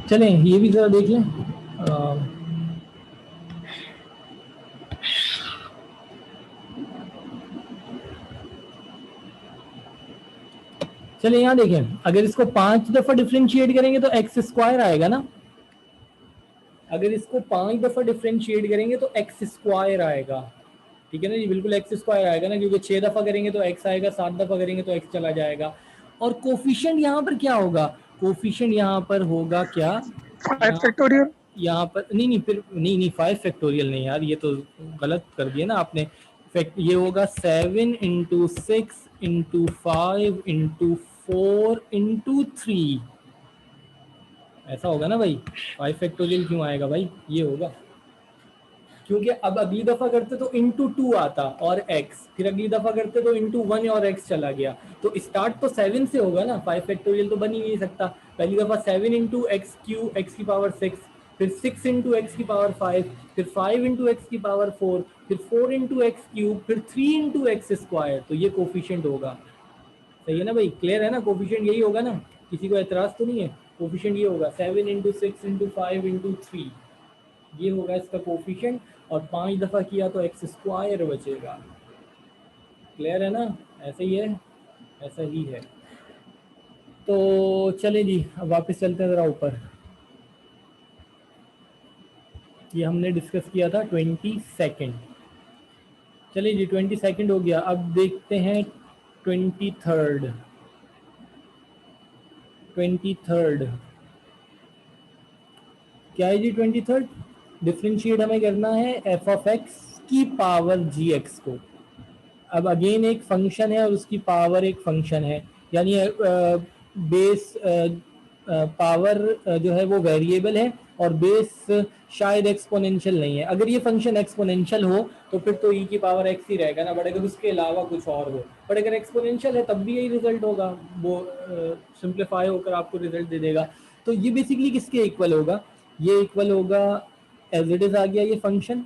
चलें ये भी जरा देख लें। चलिए यहाँ देखें, अगर इसको 5 दफा डिफरेंशिएट करेंगे तो एक्स स्क्वायर आएगा ना। अगर इसको 5 दफा डिफरेंशिएट करेंगे तो एक्स स्क्वायर आएगा, ठीक है ना जी, बिल्कुल एक्स स्क्वायर आएगा ना, क्योंकि 6 दफा करेंगे तो एक्स आएगा, 7 दफा करेंगे तो एक्स चला जाएगा। और कोफिशिएंट यहाँ पर क्या होगा, कोफिशिएंट यहाँ पर होगा क्या, 5 फैक्टोरियल। यहाँ पर नहीं फिर नहीं 5 फैक्टोरियल नहीं यार, ये तो गलत कर दिया ना आपने। ये होगा 7 इंटू 6 इंटू 5 इंटू 4 इंटू 3, ऐसा होगा ना भाई। 5 फैक्टोरियल क्यों आएगा भाई, ये होगा, क्योंकि अब अगली दफा करते तो इंटू 2 आता और एक्स, फिर अगली दफा करते तो इंटू 1 और एक्स चला गया, तो स्टार्ट तो 7 से होगा ना, 5 फैक्टोरियल तो बन ही नहीं सकता। पहली दफा 7 इंटू एक्स क्यू एक्स की पावर 6, फिर 6 इंटू एक्स की पावर 5, फिर 5 इंटू एक्स की पावर 4, फिर 4 इंटू एक्स क्यूब, फिर 3 इंटू एक्स स्क्वायर, तो ये कोफिशिएंट होगा। सही है ना भाई, क्लियर है ना, कोफिशिएंट यही होगा ना, किसी को एतराज तो नहीं है। कोफिशिएंट ये होगा 7 इंटू 6 इंटू 5 इंटू 3, ये होगा इसका कोफिशिएंट, और 5 दफा किया तो एक्स स्क्वायर बचेगा। क्लियर है ना, ऐसे ही है, ऐसा ही है। तो चले जी, अब वापस चलते हैं ज़रा ऊपर। ये हमने डिस्कस किया था 22। चलिए जी 22 हो गया, अब देखते हैं 23। 23 क्या है जी 23? डिफ्रेंशिएट हमें करना है एफ ऑफ एक्स की पावर जी एक्स को। अब अगेन एक फंक्शन है और उसकी पावर एक फंक्शन है, यानी बेस पावर जो है वो वेरिएबल है और बेस शायद एक्सपोनेंशियल नहीं है। अगर ये फंक्शन एक्सपोनेंशियल हो तो फिर तो ई की पावर एक्स ही रहेगा ना, बट अगर उसके अलावा कुछ और हो, बट अगर एक्सपोनेंशियल है तब भी यही रिजल्ट होगा, वो सिंप्लीफाई होकर आपको रिजल्ट दे देगा। तो ये बेसिकली किसके इक्वल होगा, ये इक्वल होगा, एज इट इज आ गया ये फंक्शन,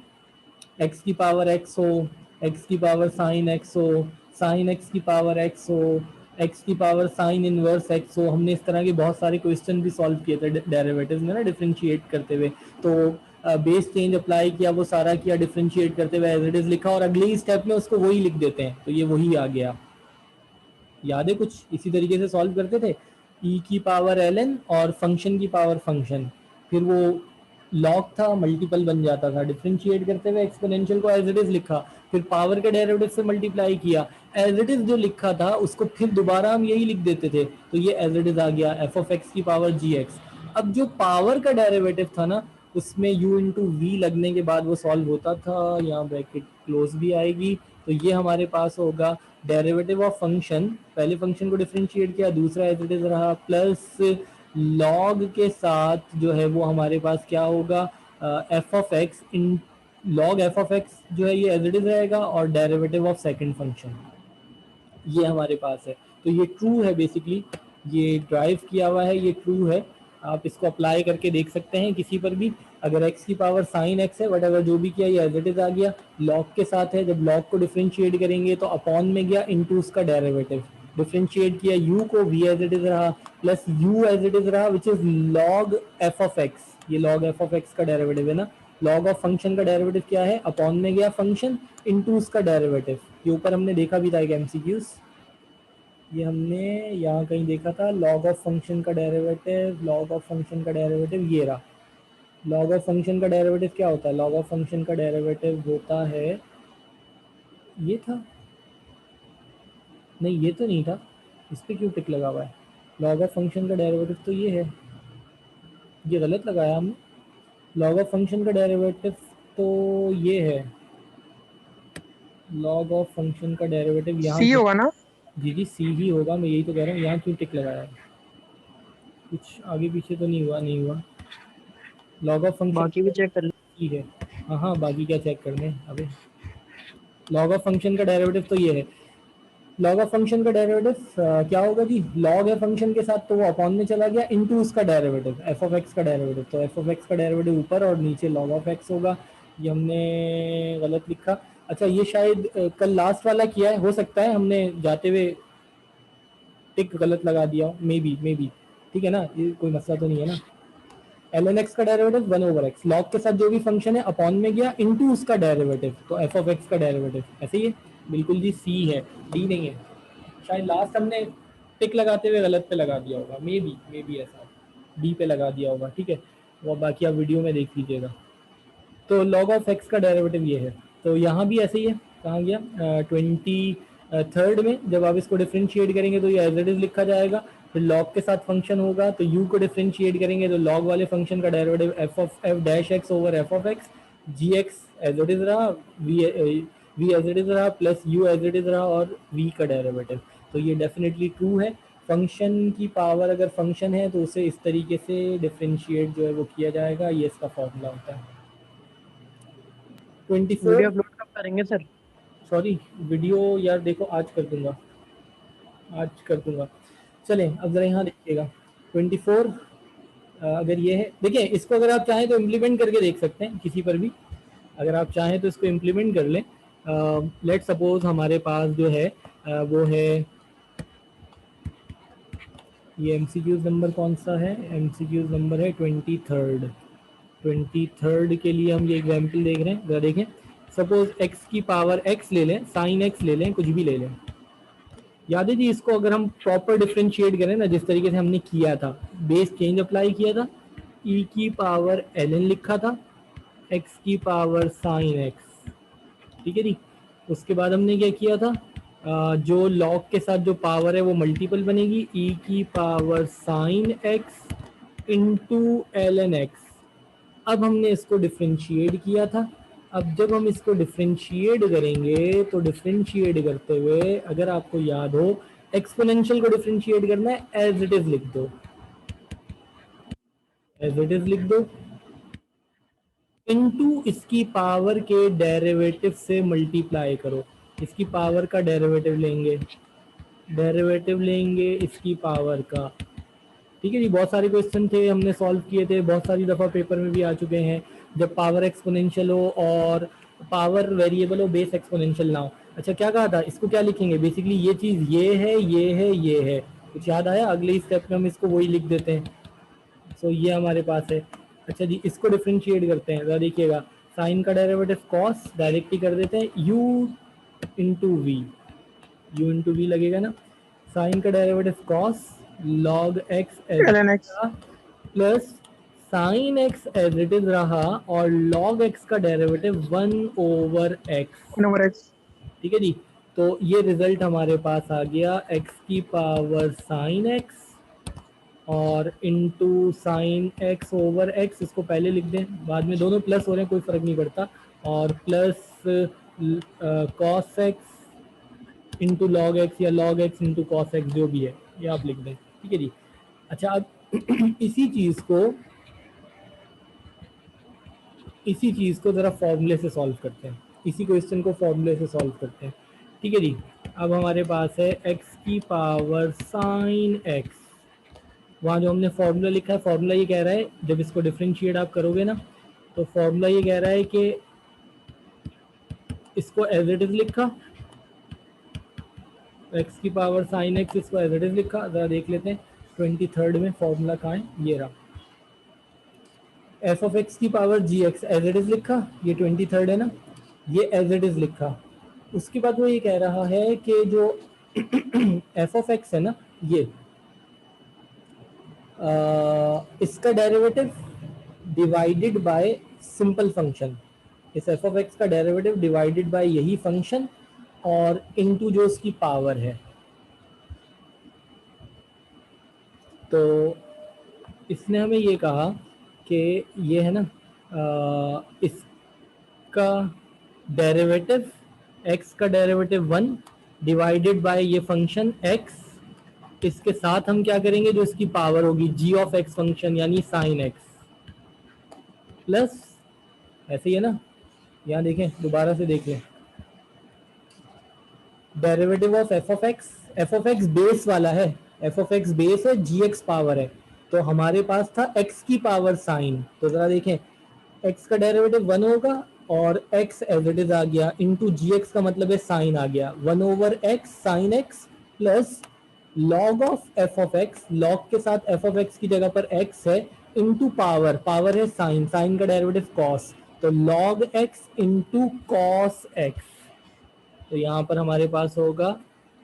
एक्स की पावर एक्स हो, एक्स की पावर साइन एक्स हो, साइन एक्स की पावर एक्स हो, एक्स की पावर साइन इनवर्स एक्स हो। हमने इस तरह के बहुत सारे क्वेश्चन भी सॉल्व किए थे डेरिवेटिव्स में ना, डिफरेंशिएट करते हुए। तो बेस चेंज अप्लाई किया, वो सारा किया, डिफरेंशिएट करते हुए एज इट इज लिखा, और अगले ही स्टेप में उसको वही लिख देते हैं, तो ये वही आ गया। याद है कुछ इसी तरीके से सॉल्व करते थे, ई की पावर एल एन और फंक्शन की पावर फंक्शन, फिर वो लॉग था, मल्टीपल बन जाता था, डिफरेंशिएट करते हुए एक्सपोनेंशियल को एज इट इज लिखा, फिर पावर के डेरिवेटिव से मल्टीप्लाई किया, एज इट इज जो लिखा था उसको फिर दोबारा हम यही लिख देते थे, तो ये एज इट इज आ गया एफ ऑफ एक्स की पावर जी एक्स। अब जो पावर का डेरिवेटिव था ना, उसमें u इंटू वी लगने के बाद वो सॉल्व होता था, यहाँ ब्रैकेट क्लोज भी आएगी, तो ये हमारे पास होगा डेरिवेटिव ऑफ फंक्शन, पहले फंक्शन को डिफरेंशिएट किया, दूसरा एज इट इज रहा, प्लस लॉग के साथ जो है वो हमारे पास क्या होगा, F of x in log f of x जो है ये एज इट इज रहेगा, और डेरिवेटिव ऑफ सेकंड फंक्शन ये हमारे पास है। तो ये ट्रू है बेसिकली, ये ड्राइव किया हुआ है, ये ट्रू है। आप इसको अप्लाई करके देख सकते हैं किसी पर भी, अगर x की पावर साइन x है, बट अगर जो भी किया ये एज इट इज आ गया, लॉग के साथ है, जब लॉग को डिफरेंशिएट करेंगे तो अपॉन में गया इनटू उसका डेरिवेटिव, डिफरेंशिएट किया u को, v एज इट इज रहा, plus u as it is रहा, which is log f of x, ये लॉग f ऑफ x का डेरिवेटिव है ना, लॉग ऑफ फंक्शन का डेरिवेटिव क्या है, अपॉन में गया फंक्शन इनटू उसका डेरिवेटिव। ये ऊपर हमने देखा भी था एक एमसीक्यूज, ये हमने यहाँ कहीं देखा था, लॉग ऑफ फंक्शन का डेरिवेटिव, लॉग ऑफ फंक्शन का डेरिवेटिव ये रहा। लॉग ऑफ फंक्शन का डेरिवेटिव क्या होता है, लॉग ऑफ फंक्शन का डेरिवेटिव होता है, ये था, नहीं ये तो नहीं था, इस पर क्यों टिक लगा हुआ है, लॉग ऑफ फंक्शन का डेरिवेटिव तो ये है, ये गलत लगाया हमने, लॉग ऑफ फंक्शन का डेरिवेटिव तो ये है, लॉग ऑफ फंक्शन का डेरिवेटिव यहाँ सी क्यों, होगा ना। जी सी ही होगा, मैं यही तो कह रहा हूँ, यहाँ क्यों टिक लगाया है, कुछ आगे पीछे तो नहीं हुआ, नहीं हुआ, लॉग ऑफ फंक्शन बाकी भी चेक कर लो। ठीक है, हाँ हाँ बाकी क्या चेक करने अबे, लॉग ऑफ फंक्शन का डेरिवेटिव तो ये है, लॉग ऑफ फंक्शन का डेरिवेटिव क्या होगा जी, लॉग है फंक्शन के साथ तो वो अपॉन में चला गया इनटू उसका डेरिवेटिव एफ ऑफ एक्स का डेरिवेटिव, तो एफ ऑफ एक्स का डेरिवेटिव ऊपर और नीचे लॉग ऑफ एक्स होगा, ये हमने गलत लिखा। अच्छा ये शायद कल लास्ट वाला किया है, हो सकता है हमने जाते हुए टिक गलत लगा दिया, मे बी ठीक है ना, ये कोई मसला तो नहीं है ना। ln x का डेरिवेटिव 1/x, लॉग के साथ जो भी फंक्शन है अपॉन में गया इनटू उसका डेरिवेटिव, तो f ऑफ x का डेरिवेटिव। ऐसे ही है, बिल्कुल जी सी है, डी नहीं है। शायद लास्ट हमने टिक लगाते हुए गलत पे लगा दिया होगा, मे बी ऐसा डी पे लगा दिया होगा, ठीक है, वो बाकी आप वीडियो में देख लीजिएगा। तो लॉग ऑफ एक्स का डेरिवेटिव ये है, तो यहाँ भी ऐसे ही है। कहाँ गया 23rd में जब आप इसको डिफ्रेंशिएट करेंगे तो ये एज इट इज लिखा जाएगा, फिर लॉग के साथ फंक्शन होगा तो u को डिफ्रेंशिएट करेंगे तो लॉग वाले फंक्शन का derivative f of f dash x over f of x, gx as it is रहा, v एज इट इज रहा, plus u as it is रहा और v का डेरिवेटिव। तो ये डेफिनेटली ट्रू है। फंक्शन की पावर अगर फंक्शन है तो उसे इस तरीके से डिफ्रेंशिएट जो है वो किया जाएगा, ये इसका फॉर्मूला होता है। 24 वीडियो अपलोड कब करेंगे सर? सॉरी वीडियो यार देखो आज कर दूंगा, आज कर दूंगा। चलें अब जरा यहाँ देखिएगा 24 अगर ये है, देखिए इसको अगर आप चाहें तो इम्प्लीमेंट करके देख सकते हैं किसी पर भी, अगर आप चाहें तो इसको इम्प्लीमेंट कर लें। लेट सपोज हमारे पास जो है वो है ये एमसीक्यूज नंबर कौन सा है, एमसीक्यूज नंबर है 23rd के लिए हम ये एग्जाम्पल देख रहे हैं। जरा देखें, सपोज x की पावर x ले लें, साइन x ले लें, कुछ भी ले लें। याद है जी इसको अगर हम प्रॉपर डिफ्रेंशिएट करें ना जिस तरीके से हमने किया था, बेस चेंज अप्लाई किया था, e की पावर ln लिखा था, x की पावर साइन x, ठीक है जी। उसके बाद हमने क्या किया था, जो लॉग के साथ जो पावर है वो मल्टीपल बनेगी, e की power sine x into ln x। अब हमने इसको डिफ्रेंशिएट किया था। अब जब हम इसको डिफ्रेंशिएट करेंगे तो डिफ्रेंशिएट करते हुए अगर आपको याद हो एक्सपोनेंशियल को डिफ्रेंशिएट करना है, एज इट इज लिख दो, एज इट इज लिख दो, इनटू इसकी पावर के डेरिवेटिव से मल्टीप्लाई करो। इसकी पावर का डेरिवेटिव लेंगे, डेरिवेटिव लेंगे इसकी पावर का, ठीक है जी। बहुत सारे क्वेश्चन थे हमने सॉल्व किए थे, बहुत सारी दफ़ा पेपर में भी आ चुके हैं, जब पावर एक्सपोनेंशियल हो और पावर वेरिएबल हो, बेस एक्सपोनेंशियल ना हो। अच्छा क्या कहा था, इसको क्या लिखेंगे, बेसिकली ये चीज़ ये है, ये है, ये है, कुछ याद आया? अगले स्टेप में हम इसको वही लिख देते हैं। सो ये हमारे पास है। अच्छा जी इसको डिफ्रेंशिएट करते हैं, जरा देखिएगा, साइन का डेरिवेटिव कॉस डायरेक्ट ही कर देते हैं, u into v, u into v लगेगा ना, साइन का derivative cos log x ln x plus sine x as it is रहा और log x का डेरिवेटिव 1/x, 1/x। ठीक है जी। तो ये रिजल्ट हमारे पास आ गया x की पावर साइन x और into sine x over x, इसको पहले लिख दें, बाद में दोनों प्लस हो रहे हैं कोई फर्क नहीं पड़ता, और plus cos x into log x या log x into cos x, जो भी है ये आप लिख दें, ठीक है जी। अच्छा अब इसी चीज़ को ज़रा फॉर्मूले से सॉल्व करते हैं, इसी क्वेश्चन को फॉर्मूले से सॉल्व करते हैं, ठीक है जी। अब हमारे पास है x की पावर साइन x, वहाँ जो हमने फॉर्मूला लिखा है, फॉर्मूला ये कह रहा है जब इसको डिफ्रेंशिएट आप करोगे ना तो फॉर्मूला ये कह रहा है कि इसको एज इट इज लिखा, x की पावर साइन x, इसको एज इट इज लिखा। ज़रा देख लेते हैं 23rd में फॉर्मूला कहाँ है, ये रहा, f ऑफ x की power gx as it is लिखा, ये 23rd है ना, ये एज इट इज लिखा। उसके बाद वो ये कह रहा है कि जो f ऑफ x है ना, ये इसका derivative divided by simple function, इस f ऑफ x का डेरिवेटिव डिवाइडेड बाय यही फंक्शन और इनटू जो इसकी पावर है। तो इसने हमें ये कहा कि ये है ना इसका डेरिवेटिव x का डेरिवेटिव 1 डिवाइडेड बाय ये फंक्शन x, इसके साथ हम क्या करेंगे, जो इसकी पावर होगी g ऑफ x फंक्शन यानी साइन x प्लस, ऐसे ही है ना, यहाँ देखें दोबारा से देख लें, derivative of f of x base वाला है, f ऑफ x बेस है, gx पावर है, तो हमारे पास था x की पावर साइन। तो जरा देखें x का डेरिवेटिव 1 होगा और x एज इट इज आ गया, इंटू gx का मतलब है साइन आ गया, 1/x sine x plus log of f of x, log के साथ f ऑफ x की जगह पर x है, इंटू पावर, पावर है साइन, साइन का डेरिवेटिव कॉस, तो log x into cos x, तो यहाँ पर हमारे पास होगा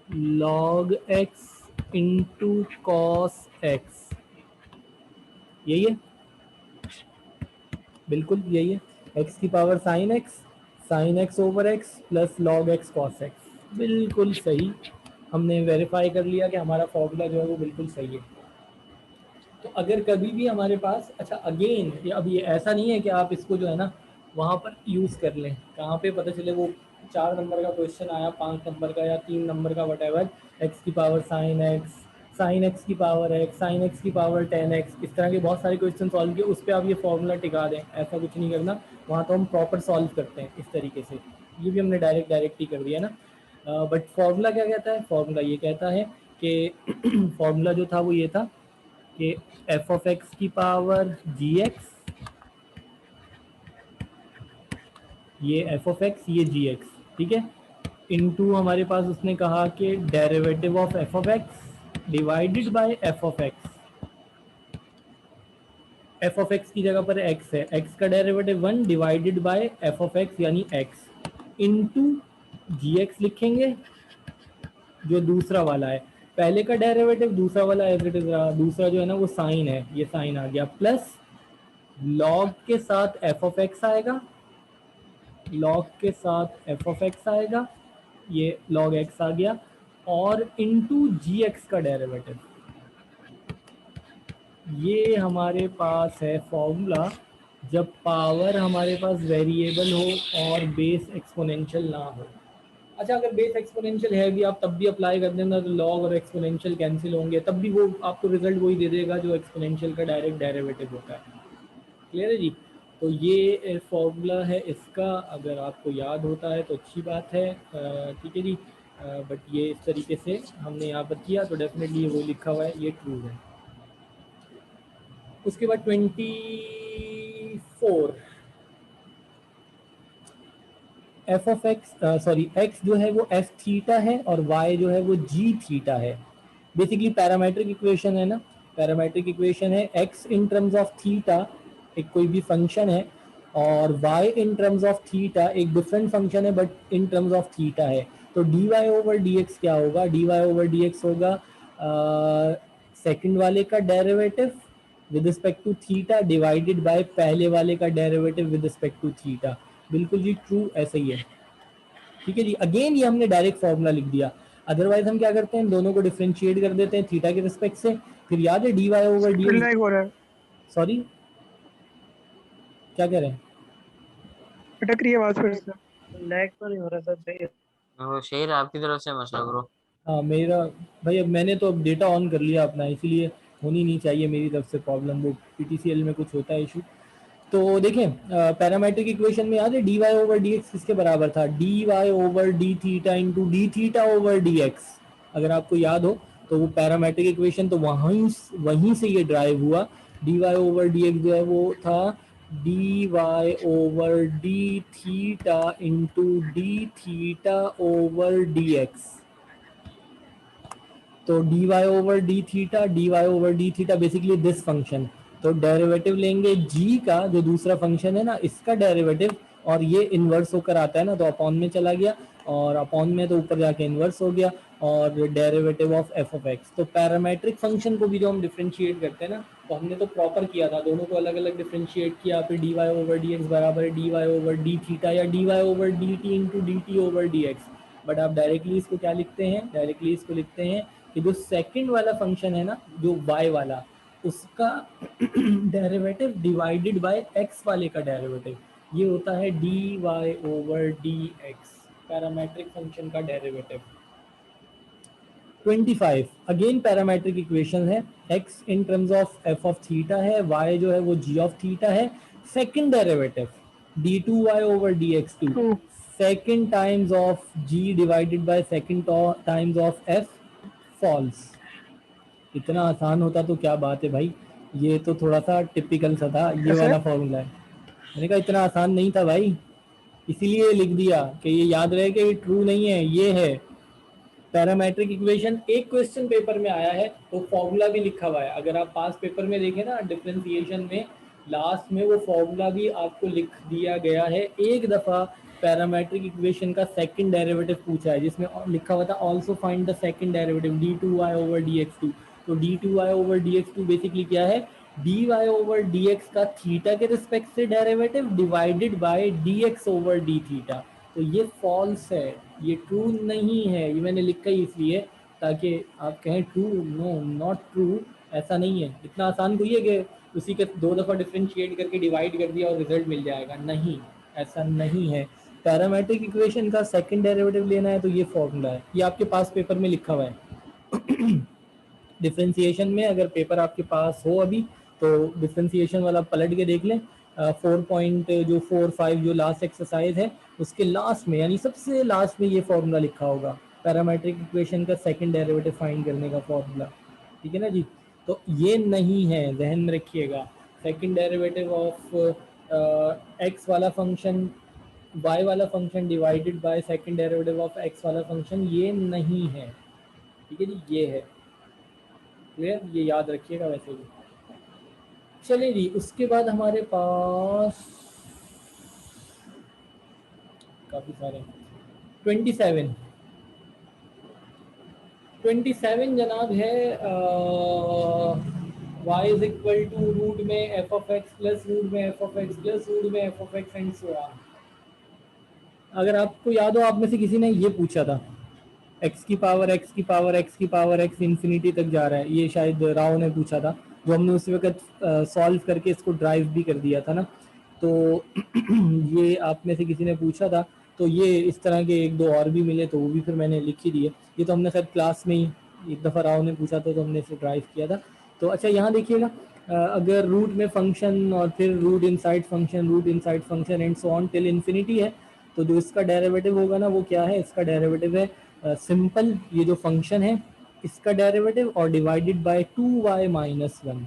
log x into cos x, यही है, बिल्कुल यही है, x की power sine x over x plus log x cos x, बिल्कुल सही। हमने वेरीफाई कर लिया कि हमारा फॉर्मूला जो है वो बिल्कुल सही है। तो अगर कभी भी हमारे पास, अच्छा अगेन अब ये ऐसा नहीं है कि आप इसको जो है ना वहाँ पर यूज़ कर लें, कहाँ पे पता चले वो 4 नंबर का क्वेश्चन आया, 5 नंबर का या 3 नंबर का, वटेवर, एक्स की पावर साइन एक्स की पावर एक्स, साइन एक्स की पावर 10x, इस तरह के बहुत सारे क्वेश्चन सॉल्व किए, उस पर आप ये फॉर्मूला टिका दें, ऐसा कुछ नहीं करना। वहाँ तो हम प्रॉपर सॉल्व करते हैं इस तरीके से, ये भी हमने डायरेक्ट ही कर दिया ना। बट फॉर्मूला क्या कहता है, फॉर्मूला ये कहता है कि फॉर्मूला जो था वो ये था कि एफ ऑफ एक्स की पावर जी एक्स, ये एफ ऑफ एक्स, ये जी एक्स, ठीक है, इनटू हमारे पास उसने कहा कि derivative of F of x divided by f of x, F of x की जगह पर एक्स है, एक्स का derivative 1 divided by f of x यानी एक्स, इनटू जी एक्स लिखेंगे जो दूसरा वाला है, पहले का डेरिवेटिव दूसरा वाला एज इट इज रहा, दूसरा जो है ना वो साइन है, ये साइन आ गया, प्लस लॉग के साथ एफ ऑफ एक्स आएगा, लॉग के साथ एफ ऑफ एक्स आएगा, ये लॉग एक्स आ गया, और इनटू जी एक्स का डेरिवेटिव, ये हमारे पास है फॉर्मूला जब पावर हमारे पास वेरिएबल हो और बेस एक्सपोनेंशियल ना हो। अच्छा अगर बेस एक्सपोनेंशियल है भी आप तब भी अप्लाई कर देना, तो लॉग और एक्सपोनेंशियल कैंसिल होंगे, तब भी वो आपको रिजल्ट वही दे देगा जो एक्सपोनेंशियल का डायरेक्ट डेरिवेटिव होता है। क्लियर है जी? तो ये फॉर्मूला है इसका, अगर आपको याद होता है तो अच्छी बात है, ठीक है जी। बट ये इस तरीके से हमने यहाँ पर किया तो डेफिनेटली वो लिखा हुआ है, ये ट्रू है। उसके बाद 24, F of x, sorry x जो है वो एफ थीटा है और वाई जो है वो जी थीटा है। बेसिकली पैरामेट्रिक इक्वेशन है ना, पैरामेट्रिक इक्वेशन है, x in terms of theta एक कोई भी फंक्शन है, और y in terms of theta एक डिफरेंट फंक्शन है but in terms of theta है। तो d y over d x क्या होगा, d y over d x होगा सेकंड वाले का derivative with respect to theta divided by पहले वाले का derivative with respect to theta. बिल्कुल जी ट्रू, ऐसा ही है। ठीक है जी, अगेन ये हमने डायरेक्ट फॉर्मूला लिख दिया, अदरवाइज हम क्या करते हैं दोनों को डिफरेंशिएट कर देते हैं थीटा के रिस्पेक्ट से, फिर याद है d y over d x, हो रहा है, सॉरी क्या कह रहे हैं, अटक रही है आवाज, फिर से लैग तो नहीं हो रहा सर? सही है। वो शेर आपकी तरफ से मसला ब्रो। हाँ मेरा भाई, अब मैंने तो अब डेटा ऑन कर लिया अपना, इसीलिए होनी नहीं चाहिए मेरी तरफ से प्रॉब्लम, वो पीटीसीएल में कुछ होता है इशू। तो देखें पैरामेट्रिक इक्वेशन में याद है d y over d x किसके बराबर था, d y over d theta into d theta over d x, अगर आपको याद हो तो वो पैरामेट्रिक इक्वेशन तो वहीं से ये ड्राइव हुआ। D y over d x जो है वो था d y over d theta into d theta over d x, तो d y over d theta basically this function, तो डेरिवेटिव लेंगे g का जो दूसरा फंक्शन है ना इसका डेरिवेटिव, और ये इन्वर्स होकर आता है ना तो अपॉन में चला गया, और अपॉन में तो ऊपर जाके इन्वर्स हो गया, और derivative of F of x. तो पैरामेट्रिक फंक्शन को भी जो हम डिफरेंशिएट करते हैं ना, तो हमने तो प्रॉपर किया था, दोनों को अलग अलग डिफरेंशिएट किया, फिर d y over d x बराबर है d y over d theta या d y over d t into d t over d x. But आप डायरेक्टली इसको क्या लिखते हैं, डायरेक्टली इसको लिखते हैं कि जो सेकंड वाला फंक्शन है ना जो y वाला, उसका डेरिवेटिव डिवाइडेड बाय x वाले का डेरिवेटिव, ये होता है d y over d x, parametric function का डेरिवेटिव। 25 अगेन पैरामेट्रिक इक्वेशन है, x in terms of f of theta है, y जो है वो g ऑफ थीटा है, second derivative d2y over dx2 second times of g divided by second times of f falls. इतना आसान होता तो क्या बात है भाई, ये तो थोड़ा सा टिपिकल सा था, ये वाला फॉर्मूला है, मैंने कहा इतना आसान नहीं था भाई, इसीलिए लिख दिया कि ये याद रहे कि ये ट्रू नहीं है, ये है। पैरामेट्रिक इक्वेशन एक क्वेश्चन पेपर में आया है तो फॉर्मूला भी लिखा हुआ है। अगर आप पास पेपर में देखें ना डिफरेंशिएशन में लास्ट में वो फॉर्मूला भी आपको लिख दिया गया है। एक दफ़ा पैरामेट्रिक इक्वेशन का सेकंड डेरिवेटिव पूछा है जिसमें लिखा हुआ था also find the second derivative d2y over dx2। तो d2y ओवर dx2 बेसिकली क्या है, dy ओवर dx का थीटा के रिस्पेक्ट से derivative divided by dx over d theta. तो ये फॉल्स है, ये ट्रू नहीं है। ये मैंने लिखा ही इसलिए ताकि आप कहें ट्रू, नो नॉट ट्रू, ऐसा नहीं है। इतना आसान कोई है कि उसी के दो दफ़ा डिफ्रेंशिएट करके डिवाइड कर दिया और रिजल्ट मिल जाएगा, नहीं, ऐसा नहीं है। पैरामेट्रिक इक्वेशन का सेकंड डेरिवेटिव लेना है तो ये फॉर्मूला है, ये आपके पास पेपर में लिखा हुआ है। डिफ्रेंशिएशन में अगर पेपर आपके पास हो अभी तो डिफ्रेंशिएशन वाला पलट के देख लें। 4.45 जो लास्ट एक्सरसाइज है उसके लास्ट में यानी सबसे लास्ट में ये फॉर्मूला लिखा होगा, पैरामेट्रिक इक्वेशन का सेकंड डेरिवेटिव फाइंड करने का फॉर्मूला, ठीक है ना जी। तो ये नहीं है, जहन में रखिएगा। सेकंड डेरिवेटिव ऑफ एक्स वाला फंक्शन y वाला function divided by second derivative of x वाला फंक्शन, ये नहीं है, ठीक है जी, ये है। क्लियर, ये याद रखिएगा वैसे भी। चलिए जी, उसके बाद हमारे पास काफ़ी सारे 27 जनाब है। y is equal to root में f of x plus root में f of x plus root में f of x and so on. अगर आपको याद हो आप में से किसी ने ये पूछा था x की पावर x की पावर x की पावर x इन्फिनिटी तक जा रहा है, ये शायद राव ने पूछा था, जो हमने उसी वक्त सॉल्व करके इसको ड्राइव भी कर दिया था ना। तो ये आप में से किसी ने पूछा था, तो ये इस तरह के एक दो और भी मिले तो वो भी फिर मैंने लिख ही दिए। ये तो हमने खैर क्लास में ही एक दफ़ा राव ने पूछा था तो हमने इसे ड्राइव किया था। तो अच्छा यहाँ देखिएगा, अगर रूट में फंक्शन और फिर root inside function and so on till infinity है, तो जो इसका डेरिवेटिव होगा ना वो क्या है, इसका डेरिवेटिव है सिंपल ये जो फंक्शन है इसका डेरिवेटिव और डिवाइडेड बाय 2y माइनस 1।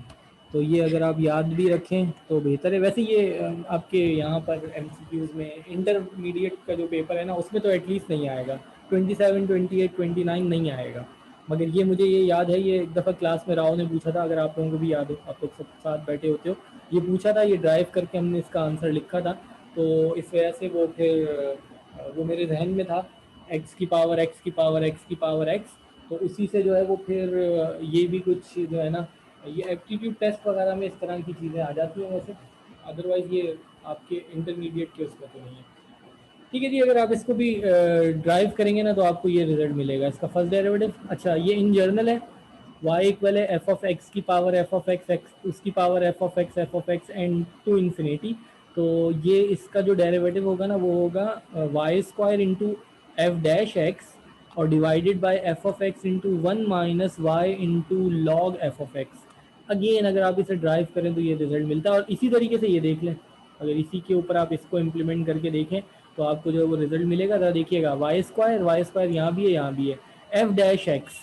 तो ये अगर आप याद भी रखें तो बेहतर है। वैसे ये आपके यहाँ पर एमसीक्यूज में इंटरमीडिएट का जो पेपर है ना उसमें तो एटलीस्ट नहीं आएगा, 27, 28, 29 नहीं आएगा। मगर ये मुझे ये याद है, ये एक दफ़ा क्लास में राव ने पूछा था, अगर आप लोगों को भी याद हो, आप लोग सब साथ बैठे होते हो, ये पूछा था, ये ड्राइव करके हमने इसका आंसर लिखा था। तो इस वजह से वो फिर वो मेरे जहन में था x की पावर x की पावर x की पावर x, तो उसी से जो है वो फिर ये भी कुछ जो है ना, ये एप्टीट्यूड टेस्ट वगैरह में इस तरह की चीज़ें आ जाती हैं वैसे, अदरवाइज़ ये आपके इंटरमीडिएट के उसमें तो नहीं है। ठीक है जी, अगर आप इसको भी ड्राइव करेंगे ना तो आपको ये रिजल्ट मिलेगा, इसका फर्स्ट डेरिवेटिव। अच्छा, ये इन जर्नल है, y इक्वल है एफ ऑफ एक्स की power f of x x उसकी power f of x and to infinity. तो ये इसका जो डेरिवेटिव होगा ना वो होगा y square into f dash x और divided by f of x into 1 minus y into log f of x. Again अगर आप इसे ड्राइव करें तो ये रिजल्ट मिलता है। और इसी तरीके से ये देख लें, अगर इसी के ऊपर आप इसको इम्प्लीमेंट करके देखें तो आपको जो है वो रिजल्ट मिलेगा। जरा देखिएगा, वाई स्क्वायर यहाँ भी है, यहाँ भी है, एफ डैश एक्स,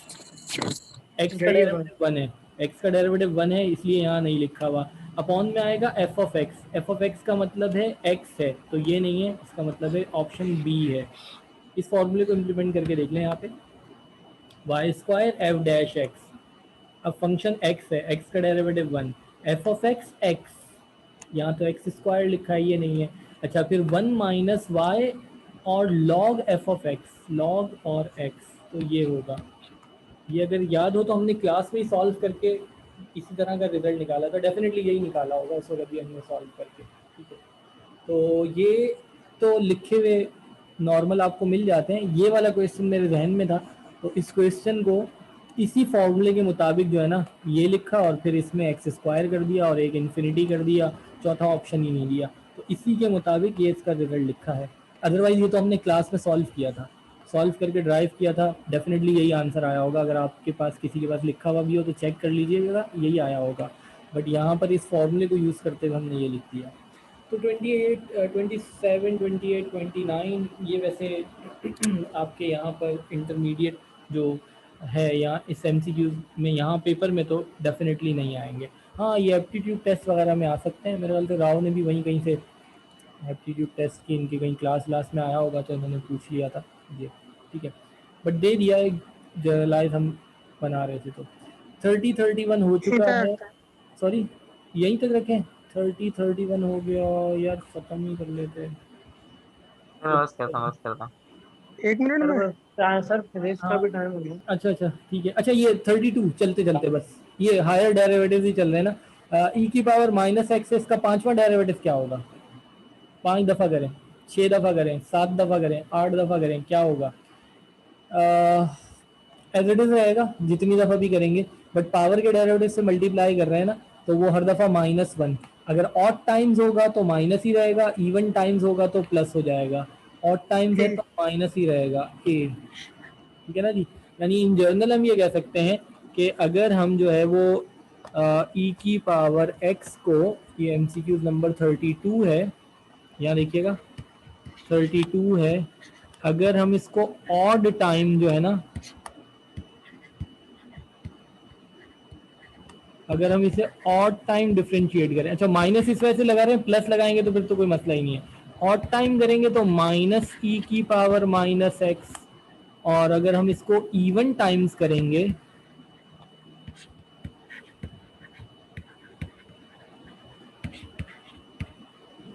एक्स का डेरिवेटिव 1 है, एक्स का डेरिवेटिव 1 है इसलिए यहाँ नहीं लिखा हुआ। अपॉन में आएगा एफ ऑफ एक्स का मतलब है एक्स है तो ये नहीं है, इसका मतलब है ऑप्शन बी है। इस फॉर्मूले को इम्प्लीमेंट करके देख लें यहाँ पे, y square f dash x, अब फंक्शन एक्स है, एक्स का derivative 1, f of x x, यहाँ तो एक्स स्क्वायर लिखा है ये नहीं है। अच्छा, फिर 1 माइनस वाई और log f of x, log और एक्स, तो ये होगा। ये अगर याद हो तो हमने क्लास में ही सॉल्व करके इसी तरह का रिजल्ट निकाला था, डेफिनेटली यही निकाला होगा उस वक्त भी हमने सॉल्व करके, ठीक है। तो ये तो लिखे हुए नॉर्मल आपको मिल जाते हैं। ये वाला क्वेश्चन मेरे जहन में था तो इस क्वेश्चन को इसी फॉर्मूले के मुताबिक जो है ना ये लिखा और फिर इसमें एक्स स्क्वायर कर दिया और एक इन्फिनिटी कर दिया, चौथा ऑप्शन ही नहीं दिया, तो इसी के मुताबिक ये इसका रिजल्ट लिखा है। अदरवाइज़ ये तो हमने क्लास में सॉल्व किया था, सॉल्व करके ड्राइव किया था, डेफिनेटली यही आंसर आया होगा। अगर आपके पास किसी के पास लिखा हुआ भी हो तो चेक कर लीजिएगा, यही आया होगा। बट यहाँ पर इस फॉर्मूले को यूज़ करते हुए हमने ये लिख दिया। तो 28, 27, 28, 29 ये वैसे आपके यहाँ पर इंटरमीडिएट जो है यहाँ इस एमसीक्यू में, यहाँ पेपर में तो डेफिनेटली नहीं आएंगे। हाँ, ये एप्टीट्यूड टेस्ट वगैरह में आ सकते हैं, मेरे ख्याल से राव ने भी वहीं कहीं से एप्टीट्यूड टेस्ट की इनकी कहीं क्लास में आया होगा तो इन्होंने पूछ लिया था ये, ठीक है। बट दे दिया है जनरलाइज हम बना रहे थे। तो 30-31 हो चुका है, सॉरी यहीं तक रखें, 30-31 हो गया यार, खत्म ही कर लेते हैं। बस करता हूँ। 1 मिनट सर में। बस सर फिनिश का हाँ। भी टाइम हो गया। अच्छा अच्छा ठीक है। अच्छा ये 32 चलते चलते बस ये हायर डेरिवेटिव ही चल रहे हैं ना। ई की पावर माइनस एक्सेस का 5वां डेरिवेटिव क्या होगा? 5 दफ़ा करें, 6 दफ़ा करें, 7 दफ़ा करें, 8 दफ़ा करें, क्या होगा? एज इट इज रहेगा जितनी दफ़ा भी करेंगे, बट पावर के डेरिवेटिव से मल्टीप्लाई कर रहे हैं ना, तो वो हर दफ़ा -1। अगर ऑड टाइम्स होगा तो माइनस ही रहेगा, इवन टाइम्स होगा तो प्लस हो जाएगा। ऑड टाइम्स है तो माइनस ही रहेगा ए, ठीक है ना जी। यानी इन जनरल हम ये कह सकते हैं कि अगर हम जो है वो ई की पावर एक्स को, ये एमसीक्यू नंबर 32 है, यहाँ देखिएगा 32 है, अगर हम इसको ऑड टाइम जो है ना, अगर हम इसे ऑड टाइम डिफरेंशिएट करें, अच्छा माइनस इस वजह से लगा रहे हैं, प्लस लगाएंगे तो फिर तो कोई मसला ही नहीं है। ऑड टाइम करेंगे तो माइनस ई की पावर माइनस एक्स, और अगर हम इसको इवन टाइम्स करेंगे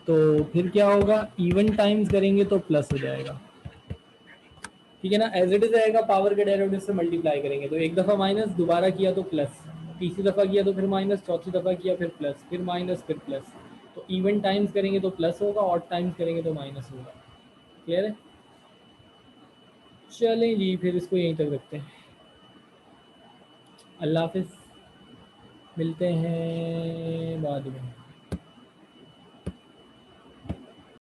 तो फिर क्या होगा? इवन टाइम्स करेंगे तो प्लस हो जाएगा, ठीक है ना। एज इट इज रहेगा, पावर के डेरिवेटिव से मल्टीप्लाई करेंगे तो एक दफ़ा माइनस, दोबारा किया तो प्लस, तीसरी दफ़ा किया तो फिर माइनस, चौथी दफ़ा किया फिर प्लस, फिर माइनस, फिर प्लस। तो इवन टाइम्स करेंगे तो प्लस होगा, ऑड टाइम्स करेंगे तो माइनस होगा। क्लियर है? चलें जी, फिर इसको यहीं तक रखते हैं। अल्लाह हाफिज़, मिलते हैं बाद में।